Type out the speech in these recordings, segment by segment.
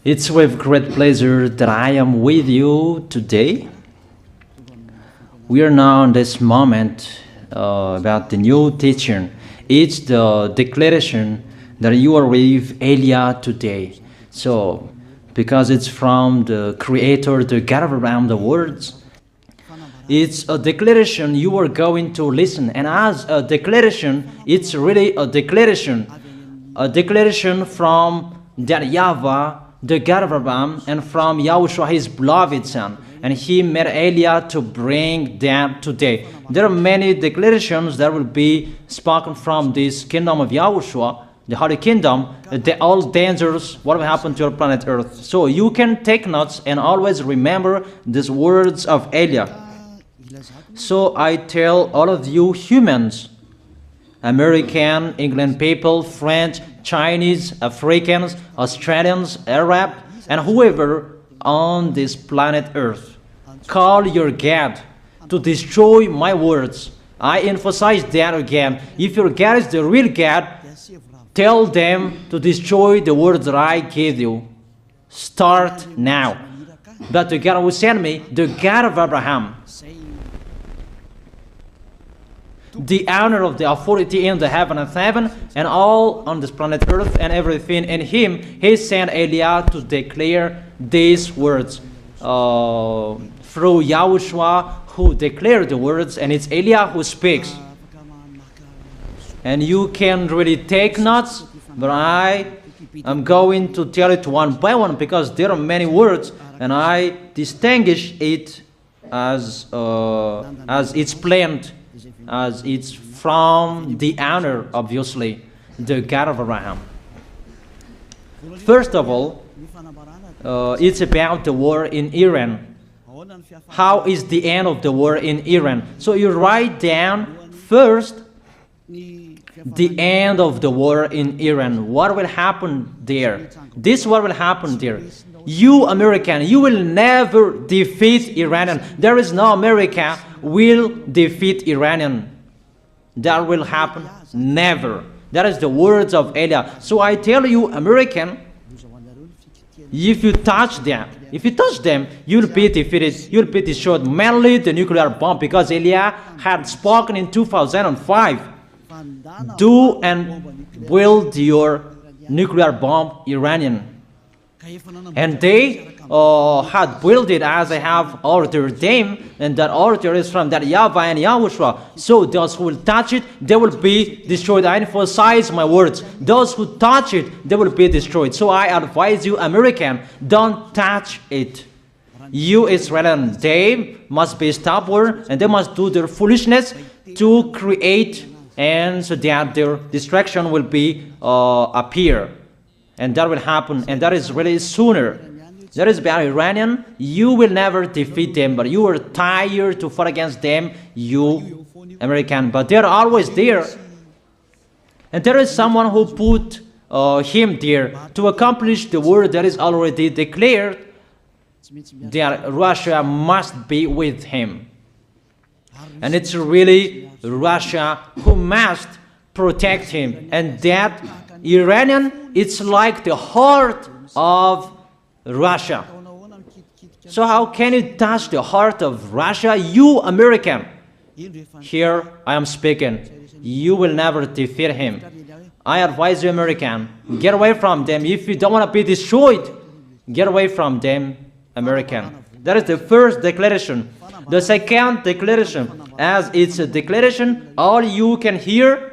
It's with great pleasure that I am with you today. We are now in this moment about the new teaching. It's the declaration that you are with Elia today. So, because it's from the Creator, the God of around the words, it's a declaration you are going to listen. And as a declaration, it's really a declaration from that YAHVAH, the God of Abraham, and from YAHOSHUAH, his beloved son. And he made Elia to bring them today. There are many declarations that will be spoken from this kingdom of YAHOSHUAH, the Holy Kingdom, all dangers, what will happen to your planet Earth. So you can take notes and always remember these words of Elia. So I tell all of you humans, American, England people, French, Chinese, Africans, Australians, Arab, and whoever on this planet Earth, call your God to destroy my words. I emphasize that again. If your God is the real God, tell them to destroy the words that I gave you. Start now. But the God who sent me, the God of Abraham, the honor of the authority in the heaven and heaven, and all on this planet Earth and everything in him, he sent Elia to declare these words through YAHOSHUAH, who declared the words, and it's Elia who speaks. And you can really take notes, but I am going to tell it one by one because there are many words, and I distinguish it as it's planned, as it's from the honor, obviously, the God of Abraham. First of all, it's about the war in Iran. How is the end of the war in Iran? So you write down first the end of the war in Iran. What will happen there? This what will happen there. You American, you will never defeat Iranian. There is no America will defeat Iranian. That will happen never. That is the words of Elia. So I tell you, American, if you touch them, you'll be defeated, you'll be destroyed. Mainly the nuclear bomb, because Elia had spoken in 2005. Do and build your nuclear bomb, Iranian. And they had built it as I have ordered them, and that order is from that YAHVAH and YAHOSHUAH. So those who will touch it, they will be destroyed. I emphasize my words. Those who touch it, they will be destroyed. So I advise you, American, don't touch it. You Israelis, they must be stubborn, and they must do their foolishness to create, and so that their destruction will be appear. And that will happen, and that is really sooner. That is about Iranian. You will never defeat them, but you are tired to fight against them, you American. But they're always there. And there is someone who put him there to accomplish the word that is already declared, that Russia must be with him. And it's really Russia who must protect him. And that Iranian, it's like the heart of Russia. So how can you touch the heart of Russia? You American. Here I am speaking. You will never defeat him. I advise you, American, get away from them. If you don't want to be destroyed, get away from them, American. That is the first declaration. The second declaration, as it's a declaration, all you can hear,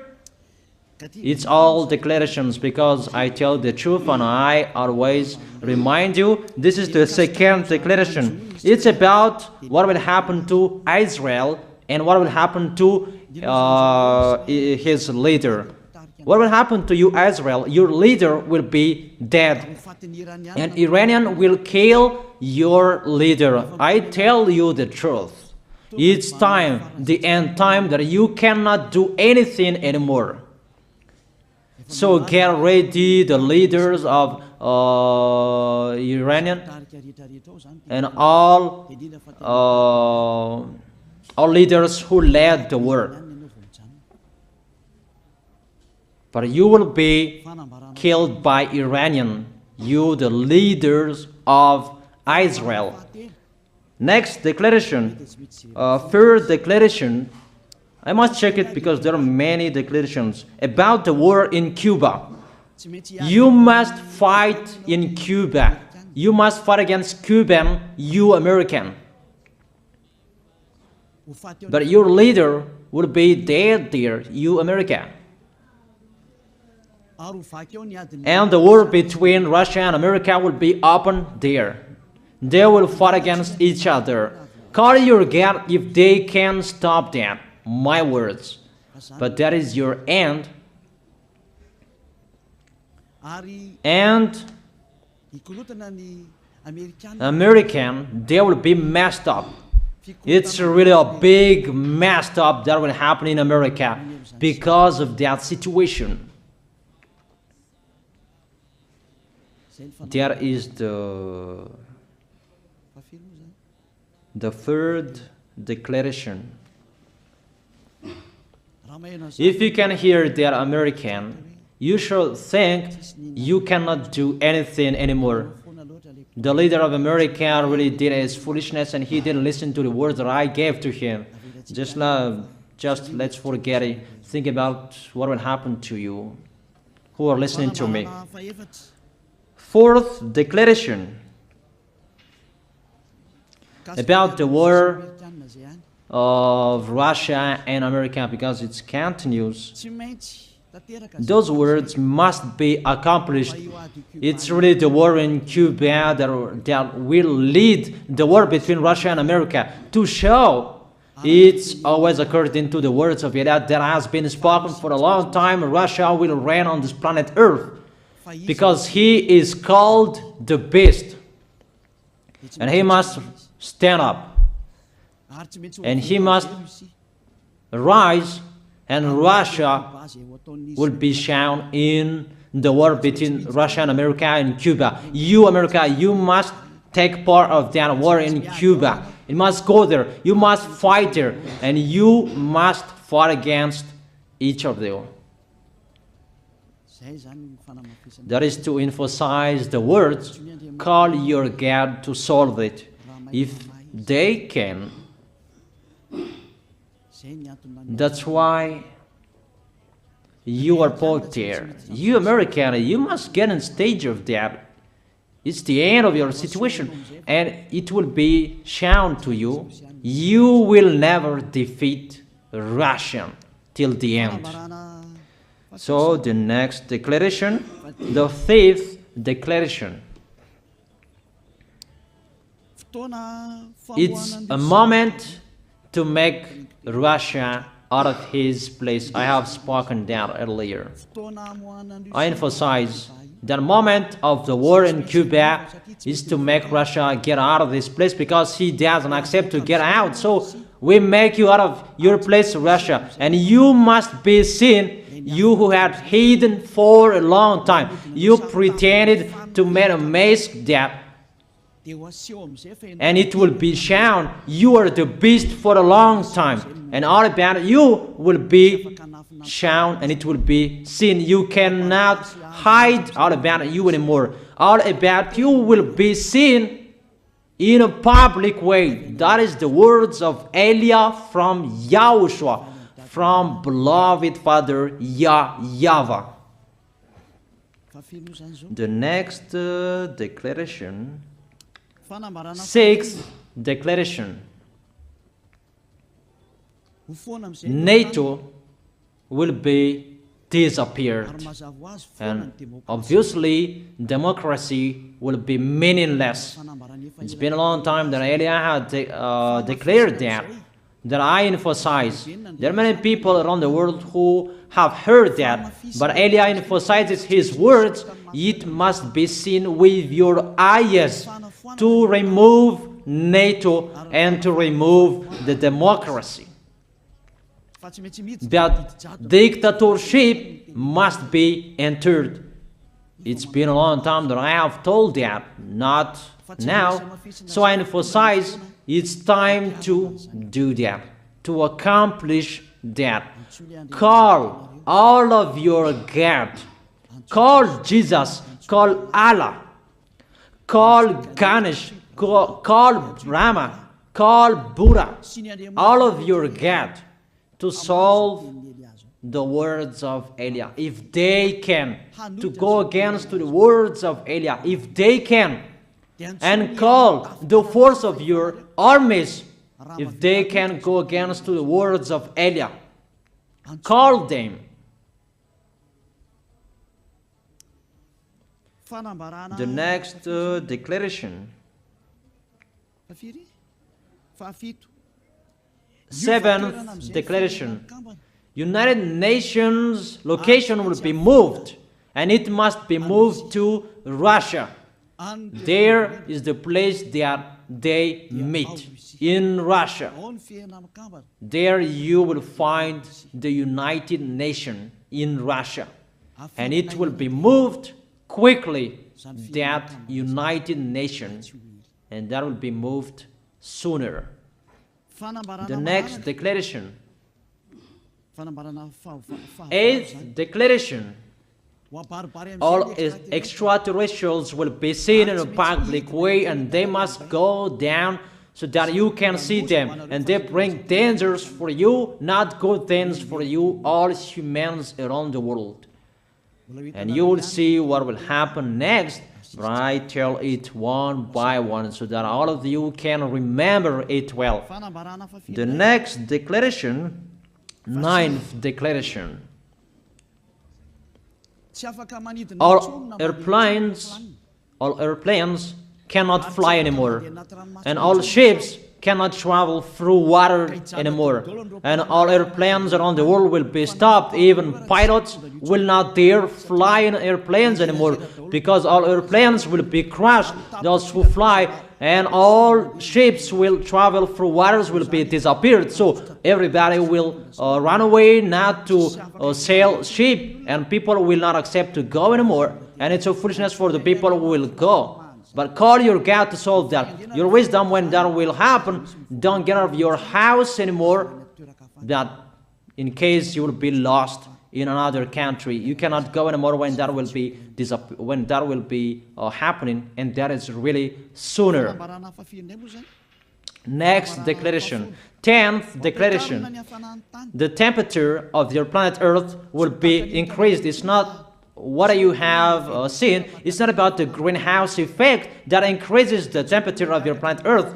it's all declarations, because I tell the truth and I always remind you, this is the second declaration. It's about what will happen to Israel and what will happen to his leader. What will happen to you, Israel? Your leader will be dead, and Iranian will kill your leader. I tell you the truth. It's time, the end time, that you cannot do anything anymore. So get ready, the leaders of Iranian and all leaders who led the war. But you will be killed by Iranian. you the leaders of Israel. Next declaration, third declaration, I must check it because there are many declarations about the war in Cuba. You must fight in Cuba. You must fight against Cuban, you American. But your leader will be dead there, you America. And the war between Russia and America will be open there. They will fight against each other. Call your God if they can stop that. My words. But that is your end. And American, they will be messed up. It's really a big messed up that will happen in America because of that situation. That is the third declaration. If you can hear that American, you should think you cannot do anything anymore. The leader of America really did his foolishness and he didn't listen to the words that I gave to him. Just let's forget it. Think about what will happen to you who are listening to me. Fourth declaration about the war of Russia and America, because it continues. Those words must be accomplished. It's really the war in Cuba that will lead the war between Russia and America to show it's always according to the words of YAH that has been spoken for a long time. Russia will reign on this planet Earth because he is called the beast and he must stand up and he must rise, and Russia will be shown in the war between Russia and America and Cuba. You, America, you must take part of that war in Cuba. You must go there. You must fight there. And you must fight against each of them. That is to emphasize the words, call your God to solve it. If they can, that's why you are put there. You American, you must get in stage of that. It's the end of your situation and it will be shown to you. You will never defeat Russia till the end. So the next declaration, the fifth declaration. It's a moment to make Russia out of his place. I have spoken that earlier. I emphasize the moment of the war in Cuba is to make Russia get out of this place because he doesn't accept to get out. So we make you out of your place, Russia, and you must be seen. You who had hidden for a long time, you pretended to make a mask that, and it will be shown you are the beast for a long time, and all about you will be shown and it will be seen. You cannot hide all about you anymore. All about you will be seen in a public way. That is the words of Elia from YAHOSHUAH, from beloved Father YAHVAH. The next declaration, sixth declaration. NATO will be disappeared, and obviously democracy will be meaningless. It's been a long time that Elia had declared that I emphasize. There are many people around the world who have heard that, but Elia emphasizes his words. It must be seen with your eyes to remove NATO and to remove the democracy. That dictatorship must be entered. It's been a long time that I have told that, not now. So I emphasize it's time to do that, to accomplish that. Call all of your God. Call Jesus, call Allah, call Ganesh, call Brahma, call Buddha, all of your God, to solve the words of Eliah. If they can, to go against the words of Eliah, if they can, and call the force of your armies, if they can go against the words of Eliah, call them. The next declaration. Seventh declaration. United Nations location will be moved, and it must be moved to Russia. There is the place that they meet, in Russia. There you will find the United Nations in Russia, and it will be moved quickly, that United Nations, and that will be moved sooner. The next declaration. Eighth declaration. All extraterrestrials will be seen in a public way, and they must go down so that you can see them, and they bring dangers for you, not good things for you, all humans around the world. And you will see what will happen next, but I tell it one by one so that all of you can remember it well. The next declaration, ninth declaration. All airplanes cannot fly anymore, and all ships cannot travel through water anymore, and all airplanes around the world will be stopped. Even pilots will not dare fly in airplanes anymore, because all airplanes will be crashed, those who fly, and all ships will travel through waters will be disappeared. So everybody will run away not to sail ship, and people will not accept to go anymore, and it's a foolishness for the people who will go. But call your God to solve that. Your wisdom when that will happen. Don't get out of your house anymore, that in case you will be lost in another country. You cannot go anymore when that will be happening, and that is really sooner. Next declaration. 10th declaration. The temperature of your planet Earth will be increased. It's not what you have seen. It's not about the greenhouse effect that increases the temperature of your planet Earth.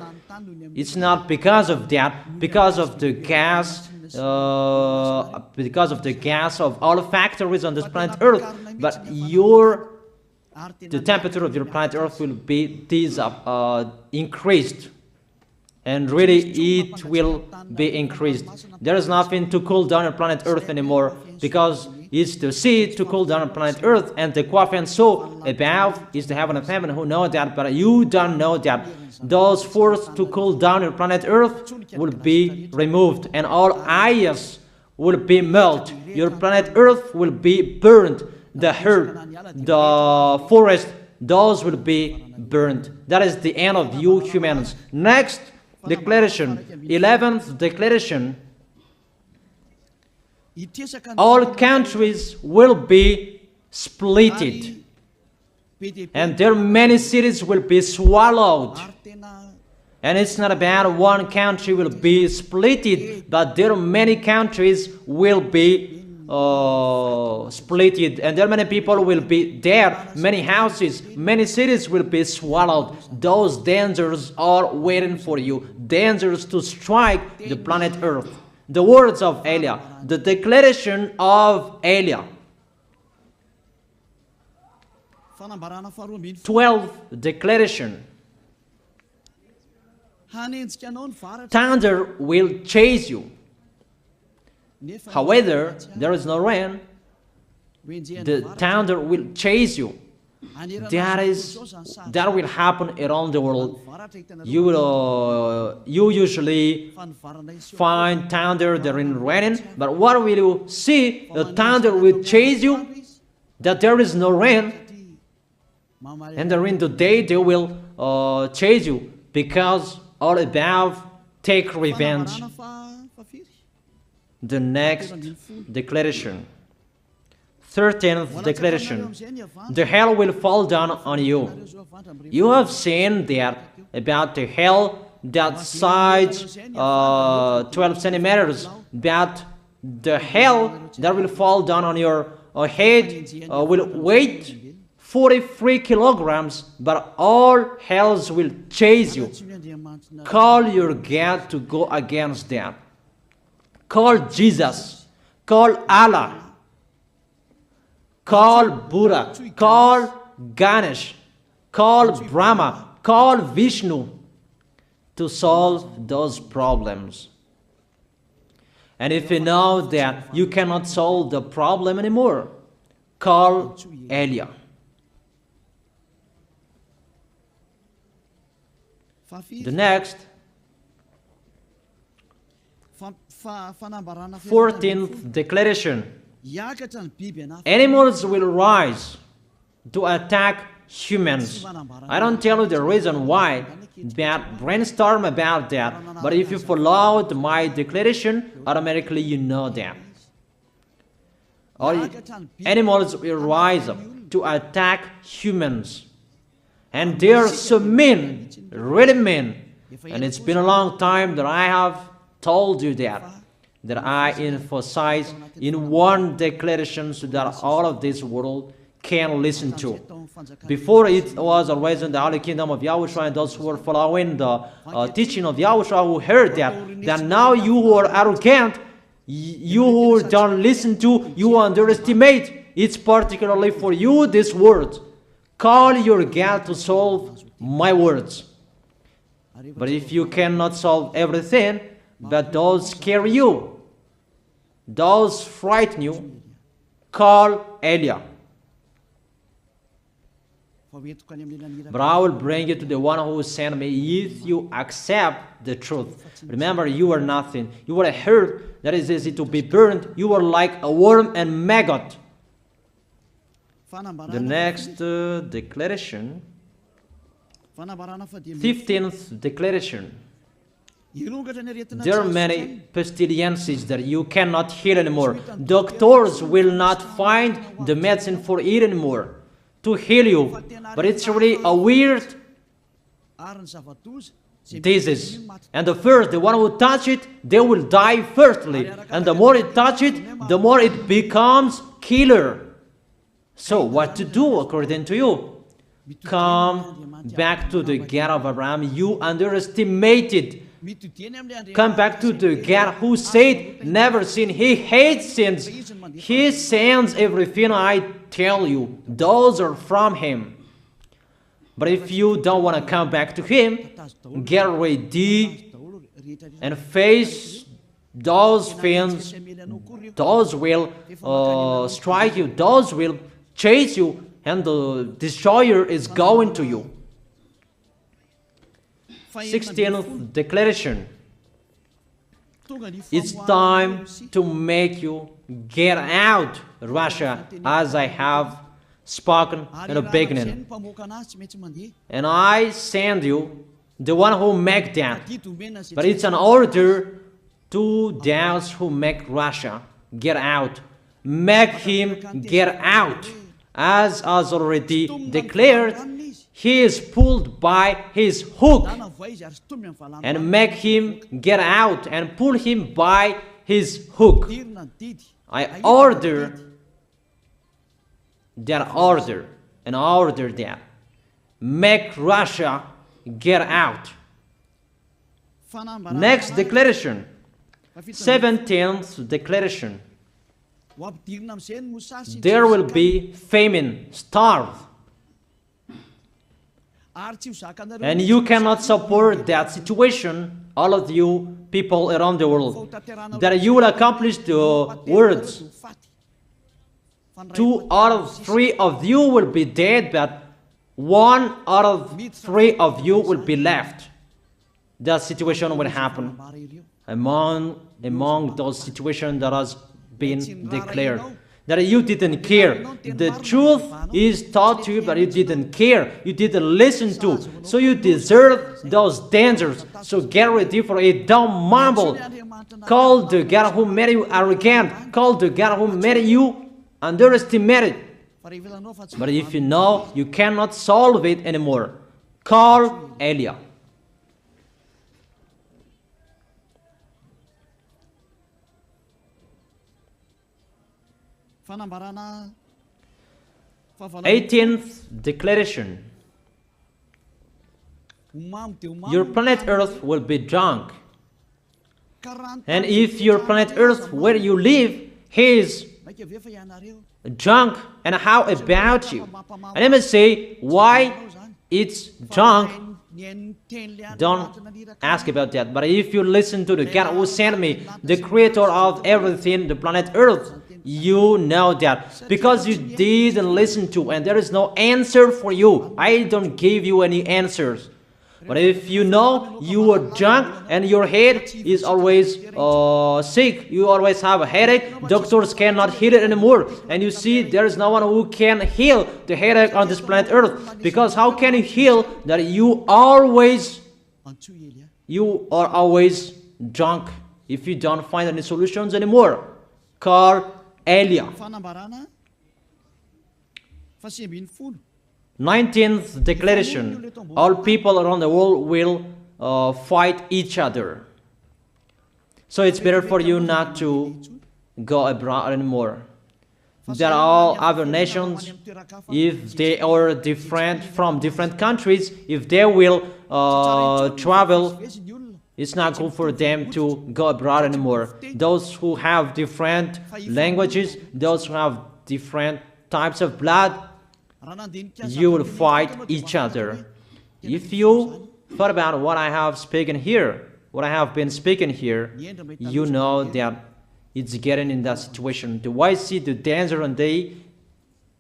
It's not because of that, because of the gas, of all factories on this planet Earth. But the temperature of your planet Earth will be increased, and really it will be increased. There is nothing to cool down your planet Earth anymore, because it's the sea to cool down planet Earth, and the Qaf and so above is the heaven of heaven, who know that, but you don't know that. Those forces to cool down your planet Earth will be removed, and all ice will be melted. Your planet Earth will be burned. The earth, the forest, those will be burned. That is the end of you humans. Next declaration, 11th declaration. All countries will be splitted, and their many cities will be swallowed. And it's not about one country will be splitted, but there are many countries will be splitted, and there are many people will be there, many houses, many cities will be swallowed. Those dangers are waiting for you, dangers to strike the planet Earth. The words of Eliah, the declaration of Eliah. 12th declaration. Thunder will chase you. However, there is no rain. The thunder will chase you. That will happen around the world. You usually find thunder during raining, but what will you see? The thunder will chase you, that there is no rain, and during the day they will chase you, because all above take revenge. The next declaration. 13th declaration. The hell will fall down on you. You have seen that about the hell that size 12 centimeters, that the hell that will fall down on your head will weight 43 kilograms, but all hells will chase you. Call your God to go against that. Call Jesus. Call Allah. Call Buddha. Call Ganesh. Call Brahma. Call Vishnu to solve those problems. And if you know that you cannot solve the problem anymore, call Elia. The next, 14th declaration. Animals will rise to attack humans. I don't tell you the reason why, but brainstorm about that. But if you followed my declaration, automatically you know that. All animals will rise up to attack humans. And they are so mean, really mean. And it's been a long time that I have told you that I emphasize in one declaration so that all of this world can listen to. Before it was always in the Holy Kingdom of YAHOSHUAH, and those who were following the teaching of YAHOSHUAH who heard that now you who are arrogant, you who don't listen to, you underestimate. It's particularly for you, this word. Call your God to solve my words. But if you cannot solve everything, but those scare you, those frighten you, call Elia. But I will bring you to the one who sent me if you accept the truth. Remember, you are nothing. You are a herb that is easy to be burned. You are like a worm and maggot. The next declaration, 15th declaration. There are many pestilences that you cannot heal anymore. Doctors will not find the medicine for it anymore to heal you. But it's really a weird disease. And the one who touch it, they will die firstly. And the more it touch it, the more it becomes killer. So what to do according to you? Come back to the God of Abraham. You underestimated. Come back to the God who said, never sin. He hates sins. He sends everything I tell you. Those are from Him. But if you don't want to come back to Him, get ready and face those things. Those will strike you. Those will chase you, and the destroyer is going to you. 16th declaration. It's time to make you get out Russia, as I have spoken in the beginning. And I send you the one who make that. But it's an order to those who make Russia get out. Make him get out. As already declared, he is pulled by his hook. And make him get out and pull him by his hook. I order that order and order that. Make Russia get out. Next declaration. 17th declaration. There will be famine, starve. And you cannot support that situation, all of you people around the world, that you will accomplish the words. 2 out of 3 of you will be dead, but 1 out of 3 of you will be left. That situation will happen among those situations that has been declared. That you didn't care. The truth is taught to you, but you didn't care. You didn't listen to. So you deserve those dangers. So get ready for it. Don't mumble. Call the God who made you arrogant. Call the God who made you underestimate it. But if you know you cannot solve it anymore, call Eliah. Eighteenth declaration. Your planet Earth will be drunk. And if your planet Earth where you live is drunk, and how about you? And let me say why it's drunk. Don't ask about that. But if you listen to the God who sent me, the creator of everything, the planet Earth, you know that. Because you didn't listen to, and there is no answer for you. I don't give you any answers. But if you know you are drunk and your head is always sick, you always have a headache, doctors cannot heal it anymore. And you see there is no one who can heal the headache on this planet Earth. Because how can you heal that you are always drunk if you don't find any solutions anymore? Call Eliah. 19th declaration. All people around the world will fight each other. So it's better for you not to go abroad anymore. There are all other nations, if they are different from different countries, if they will travel, it's not good for them to go abroad anymore. Those who have different languages, those who have different types of blood, you will fight each other. If you thought about what I have spoken here, what I have been speaking here, you know that it's getting in that situation. The wise see the danger and they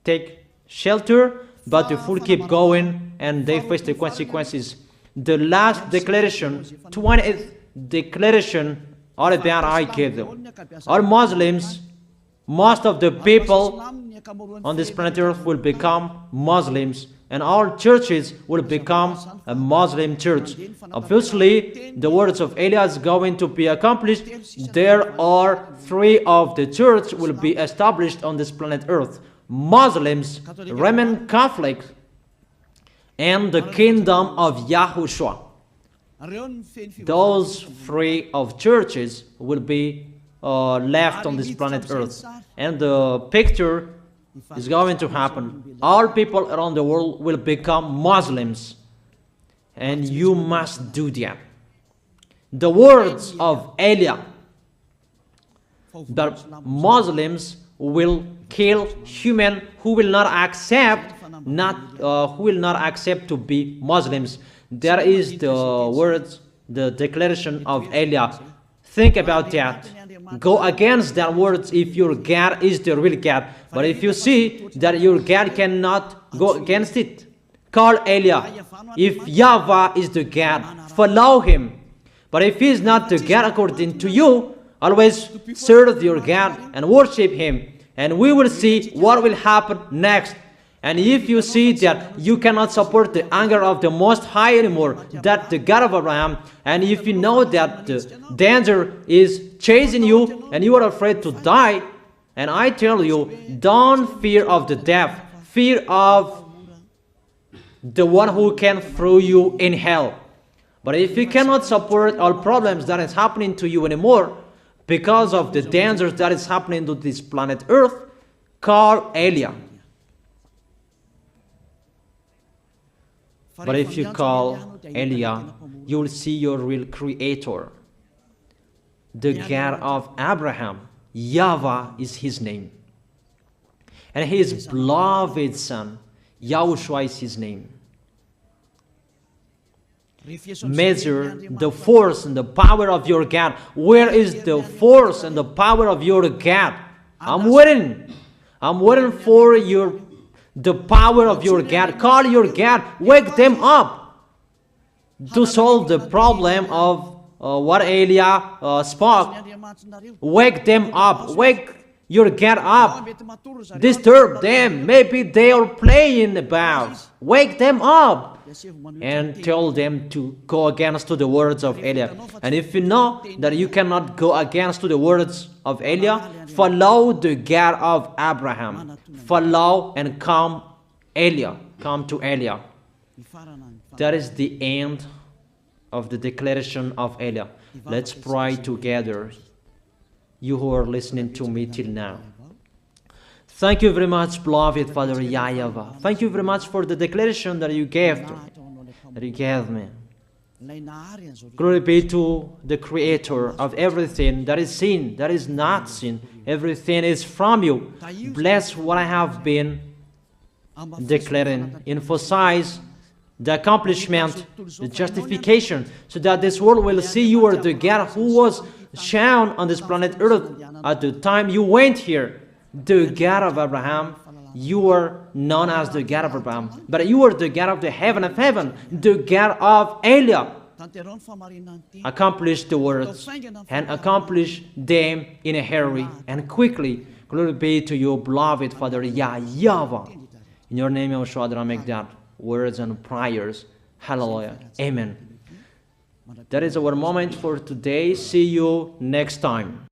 take shelter, but the fool keep going and they face the consequences. The last declaration, 20th declaration, all about I give them. All Muslims, most of the people on this planet Earth will become Muslims, and all churches will become a Muslim church. Obviously, the words of Eliah is going to be accomplished. There are 3 of the church will be established on this planet Earth: Muslims, Roman Catholics, and the kingdom of YAHOSHUAH. Those 3 of churches will be left on this planet Earth, and the picture is going to happen. All people around the world will become Muslims, and you must do that. The words of Eliah, that Muslims will kill human who will not accept to be Muslims. There is the words, the declaration of Eliah. Think about that. Go against that words if your God is the real God. But if you see that your God cannot go against it, call Eliah. If YAHVAH is the God, follow him. But if he is not the God according to you, always serve your God and worship him. And we will see what will happen next. And if you see that you cannot support the anger of the Most High anymore, that the God of Abraham, and if you know that the danger is chasing you and you are afraid to die, and I tell you, don't fear of the death, fear of the one who can throw you in hell. But if you cannot support all problems that is happening to you anymore, because of the dangers that is happening to this planet Earth, call Eliah. But if you call Eliah, you will see your real creator, the God of Abraham. YAHVAH is his name. And his beloved son, YAHOSHUAH is his name. Measure the force and the power of your God. Where is the force and the power of your God? I'm waiting. I'm waiting for the power of your God. Call your God. Wake them up to solve the problem of what Eliah spoke. Wake them up. Wake your God up. Disturb them. Maybe they are playing about. Wake them up. and tell them to go against to the words of Eliah. And if you know that you cannot go against to the words of Eliah, follow the God of Abraham. Follow and come Eliah. Come to Eliah. That is the end of the declaration of Eliah. Let's pray together, you who are listening to me till now. Thank you very much, beloved Father YAHVAH. Thank you very much for the declaration that you gave to me, that you gave me. Glory be to the Creator of everything that is seen, that is not seen. Everything is from you. Bless what I have been declaring. Emphasize the accomplishment, the justification, so that this world will see you are the God who was shown on this planet Earth at the time you went here. The God of Abraham. You are known as the God of Abraham, but you are the God of the heaven of heaven, the God of Eliah. Accomplish the words and accomplish them in a hurry and quickly. Glory be to you, beloved Father YAHVAH. In your name, YAHOSHUAH, I make that words and prayers. Hallelujah. Amen. That is our moment for today. See you next time.